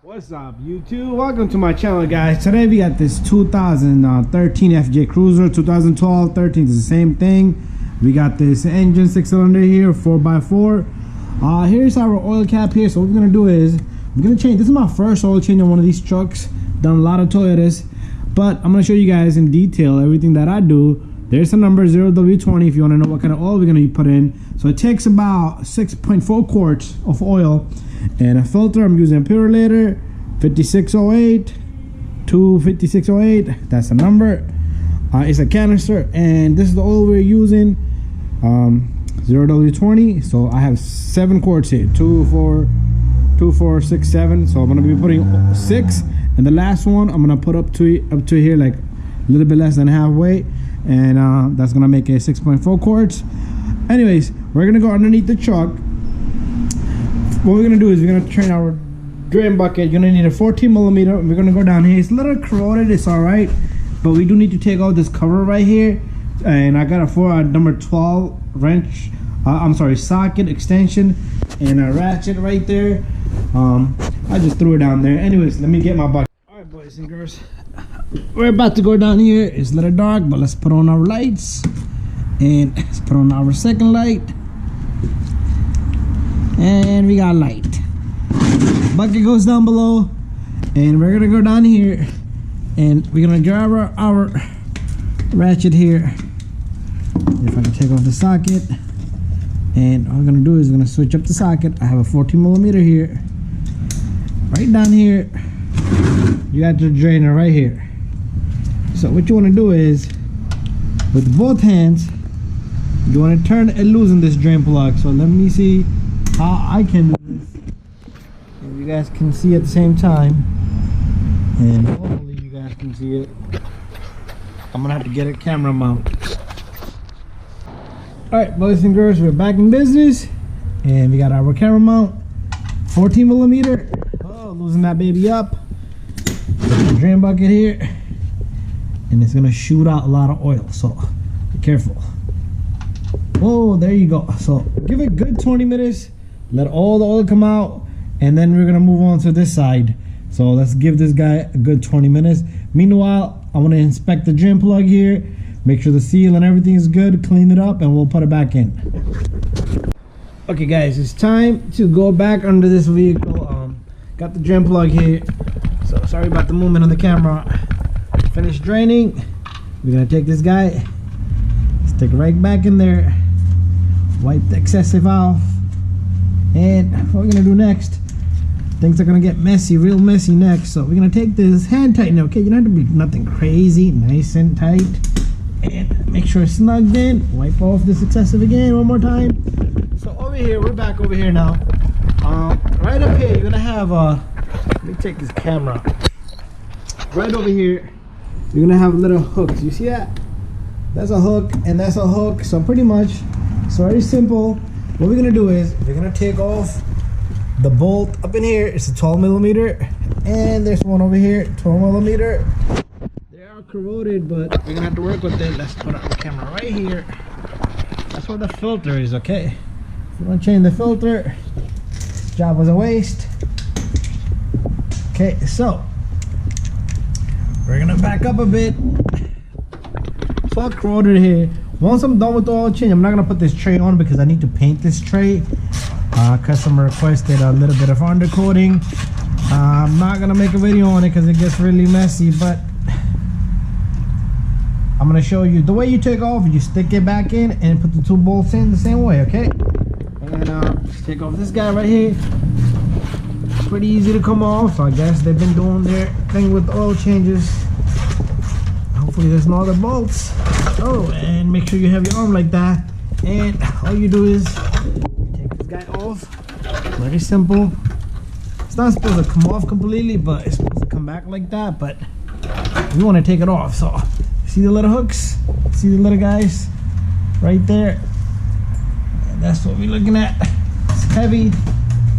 What's up, YouTube? Welcome to my channel, guys. Today we got this 2013 FJ Cruiser. 2012, 13 is the same thing. We got this engine 6-cylinder here, 4x4. Here's our oil cap here. So what we're gonna do is we're gonna change. This is my first oil change on one of these trucks. Done a lot of Toyotas, but I'm gonna show you guys in detail everything that I do. There's the number 0W20 if you want to know what kind of oil we're gonna put in. So it takes about 6.4 quarts of oil. And a filter, I'm using a Purolator 5608 to 5608. That's the number. It's a canister, and this is the oil we're using. 0W20. So I have 7 quarts here. 2, 4, 6, 7. So I'm gonna be putting 6, and the last one I'm gonna put up to here, like a little bit less than halfway, and that's gonna make it 6.4 quarts. Anyways, we're gonna go underneath the truck. What we're gonna do is we're gonna train our drain bucket. You're gonna need a 14mm. We're gonna go down here. It's a little corroded, it's all right, but we do need to take out this cover right here. And I got a number 12 wrench, socket extension, and a ratchet right there. I just threw it down there. Anyways, let me get my bucket. All right, boys and girls, we're about to go down here. It's a little dark, but let's put on our lights, and let's put on our second light. And we got light. Bucket goes down below, and we're gonna go down here, and we're gonna grab our ratchet here. If I can take off the socket, and all I'm gonna do is I'm gonna switch up the socket. I have a 14mm here. Right down here, you got your drainer right here. So what you wanna do is, with both hands, you wanna turn and loosen this drain plug. So let me see how I can do this, and you guys can see at the same time, and hopefully you guys can see it. I'm gonna have to get a camera mount. Alright, boys and girls, we're back in business, and we got our camera mount, 14mm. Oh, losing that baby up. Put the drain bucket here, and it's gonna shoot out a lot of oil, so be careful. Oh, there you go. So give it a good 20 minutes. Let all the oil come out, and then we're gonna move on to this side. So let's give this guy a good 20 minutes. Meanwhile, I want to inspect the drain plug here, make sure the seal and everything is good, clean it up, and we'll put it back in. Okay guys, it's time to go back under this vehicle. Got the drain plug here, so sorry about the movement on the camera. Finished draining. We're gonna take this guy, stick it right back in there, wipe the excessive off. And what we're gonna do next, things are gonna get messy, real messy next. So we're gonna take this hand tightener, okay? You don't have to be nothing crazy, nice and tight. And make sure it's snugged in. Wipe off this excessive again one more time. So over here, we're back over here now. Right up here, you're gonna have let me take this camera. Right over here, you're gonna have little hooks. You see that? That's a hook, and that's a hook. So pretty much, it's very simple. What we're gonna do is we're gonna take off the bolt up in here. It's a 12mm, and there's one over here, 12mm. They are corroded, but we're gonna have to work with it. Let's put our camera right here. That's where the filter is, okay? If you want to change the filter, job was a waste. Okay, so we're gonna back up a bit. It's all corroded here. Once I'm done with the oil change, I'm not gonna put this tray on because I need to paint this tray. Customer requested a little bit of undercoating. I'm not gonna make a video on it because it gets really messy, but I'm gonna show you the way you take off. You stick it back in and put the 2 bolts in the same way, okay? And let's take off this guy right here. Pretty easy to come off. So I guess they've been doing their thing with the oil changes. Hopefully there's no other bolts. Oh, and make sure you have your arm like that, and all you do is take this guy off. Very simple. It's not supposed to come off completely, but it's supposed to come back like that, but we want to take it off. So see the little hooks, see the little guys right there, and that's what we're looking at. It's heavy,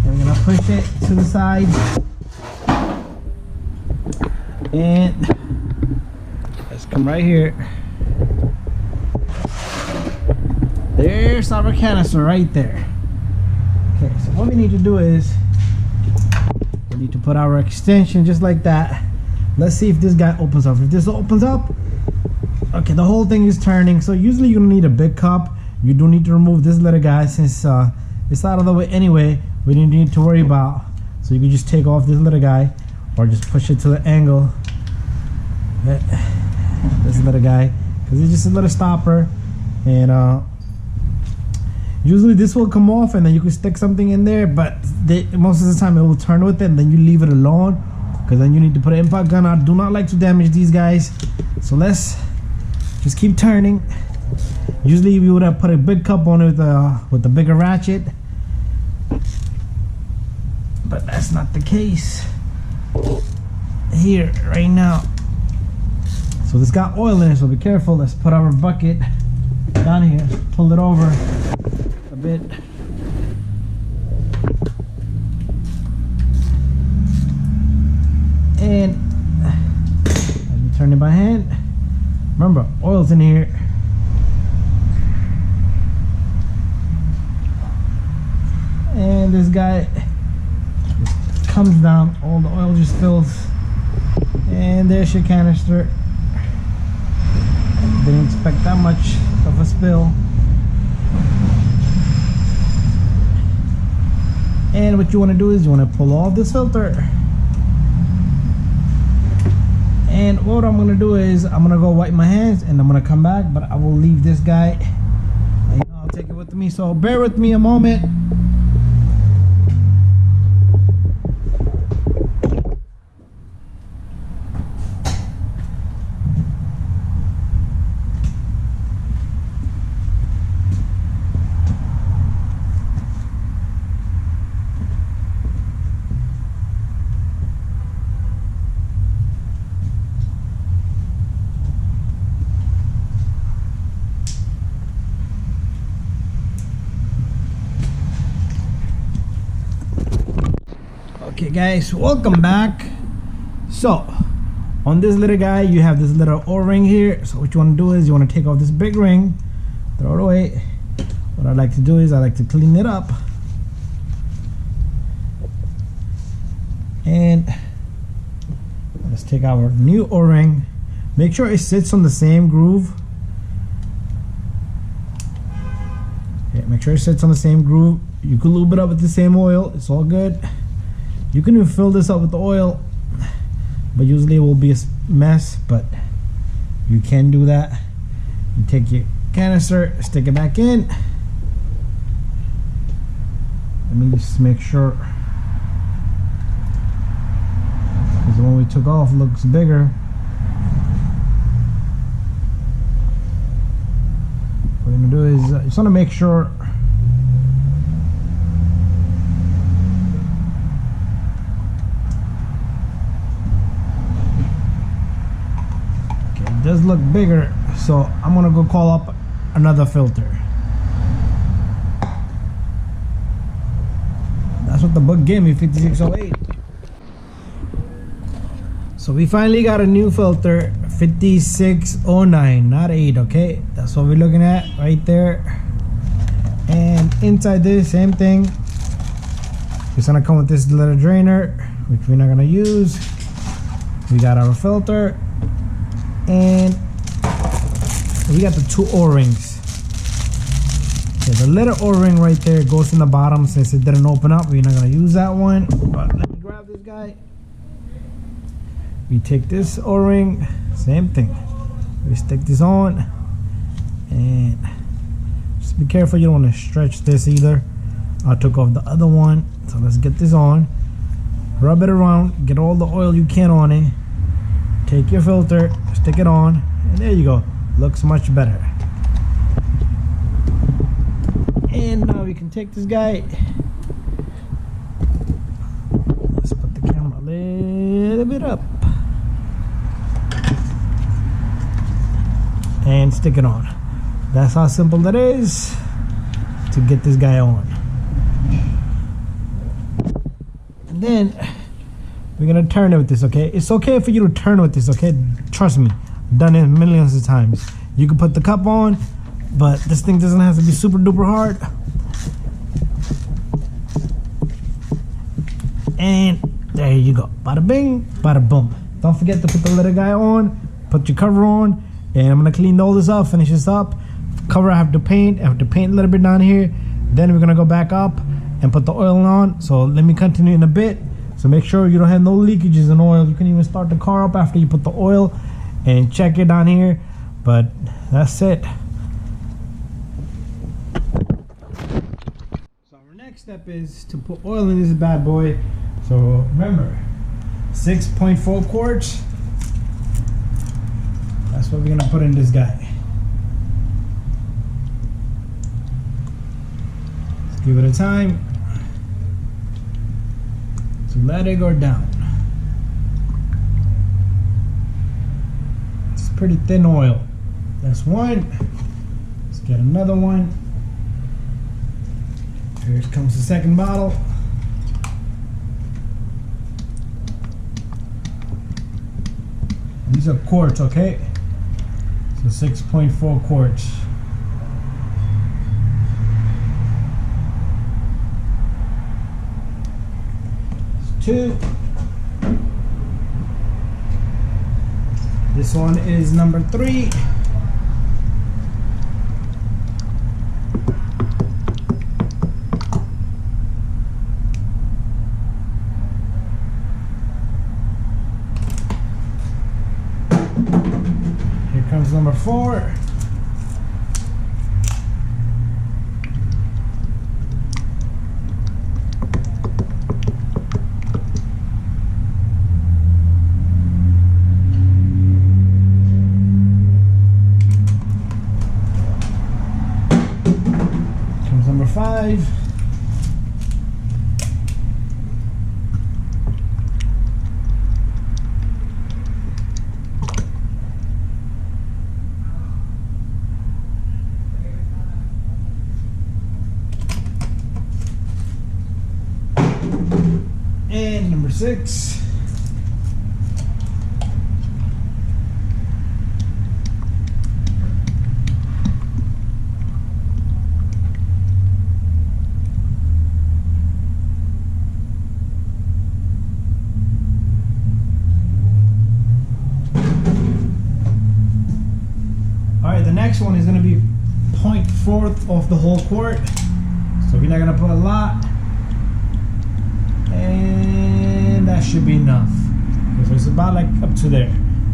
and we're gonna push it to the side, and let's come right here. There's our canister right there. Okay, so what we need to do is we need to put our extension just like that. Let's see if this guy opens up. If this opens up, okay, the whole thing is turning. So usually you don't need a big cup. You do need to remove this little guy since it's out of the way anyway. We didn't need to worry about. So you can just take off this little guy or just push it to the angle. This little guy, because it's just a little stopper. And usually this will come off and then you can stick something in there, but most of the time it will turn with it and then you leave it alone, because then you need to put an impact gun. I do not like to damage these guys, so let's just keep turning. Usually we would have put a big cup on it with the bigger ratchet, but that's not the case here right now. So this got oil in it, so be careful. Let's put our bucket down here, pull it over a bit. And as we turn it by hand, remember, oil's in here. And this guy just comes down, all the oil just spills. And there's your canister. Didn't expect that much of a spill. And what you want to do is you want to pull off this filter. And what I'm going to do is I'm going to go wipe my hands and I'm going to come back, but I will leave this guy. I'll take it with me, so bear with me a moment. Okay guys, welcome back. So on this little guy you have this little O-ring here. So what you want to do is you want to take off this big ring, throw it away. What I like to do is I like to clean it up, and let's take our new O-ring. Make sure it sits on the same groove. Okay, make sure it sits on the same groove. You can lube it up with the same oil, it's all good. You can even fill this up with the oil, but usually it will be a mess, but you can do that. You take your canister, stick it back in. Let me just make sure, because the one we took off looks bigger. What we're gonna do is just want to make sure does look bigger, so I'm gonna go call up another filter. That's what the book gave me, 5608. So we finally got a new filter, 5609, not 8, okay? That's what we're looking at right there. And inside this, same thing. It's gonna come with this little drainer, which we're not gonna use. We got our filter, and we got the two O-rings. Yeah, the little O-ring right there goes in the bottom. Since it didn't open up, we're not gonna use that one, but let me grab this guy. We take this O-ring, same thing, we stick this on, and just be careful you don't want to stretch this either. I took off the other one, so let's get this on. Rub it around, get all the oil you can on it. Take your filter, stick it on, and there you go. Looks much better. And now we can take this guy. Let's put the camera a little bit up and stick it on. That's how simple that is to get this guy on. And then we're gonna turn it with this, okay? It's okay for you to turn with this, okay? Trust me, I've done it millions of times. You can put the cup on, but this thing doesn't have to be super duper hard. And There you go. Bada bing, bada boom. Don't forget to put the little guy on, put your cover on, and I'm gonna clean all this up, finish this up. Cover I have to paint a little bit down here. Then we're gonna go back up and put the oil on. So let me continue in a bit. So make sure you don't have no leakages in oil. You can even start the car up after you put the oil and check it down here. But that's it. So our next step is to put oil in this bad boy. So remember, 6.4 quarts. That's what we're gonna put in this guy. Let's give it a time to let it go down. It's pretty thin oil. That's one. Let's get another one. Here comes the second bottle. These are quarts, okay? So 6.4 quarts. It's 2. This one is number 3. Here comes number 4. Comes number 5. And number 6. Alright, the next one is going to be 0.4 of the whole quart. So we're not going to put a lot. And that should be enough. Okay, so it's about like up to there.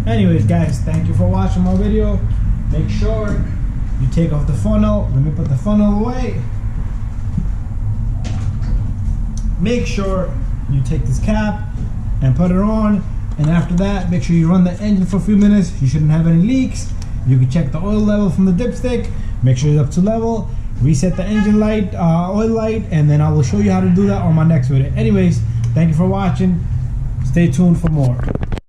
Anyways, guys, thank you for watching my video. Make sure you take off the funnel. Let me put the funnel away. Make sure you take this cap and put it on. And after that, make sure you run the engine for a few minutes. You shouldn't have any leaks. You can check the oil level from the dipstick. Make sure it's up to level. Reset the engine light, oil light, and then I will show you how to do that on my next video. Anyways, thank you for watching. Stay tuned for more.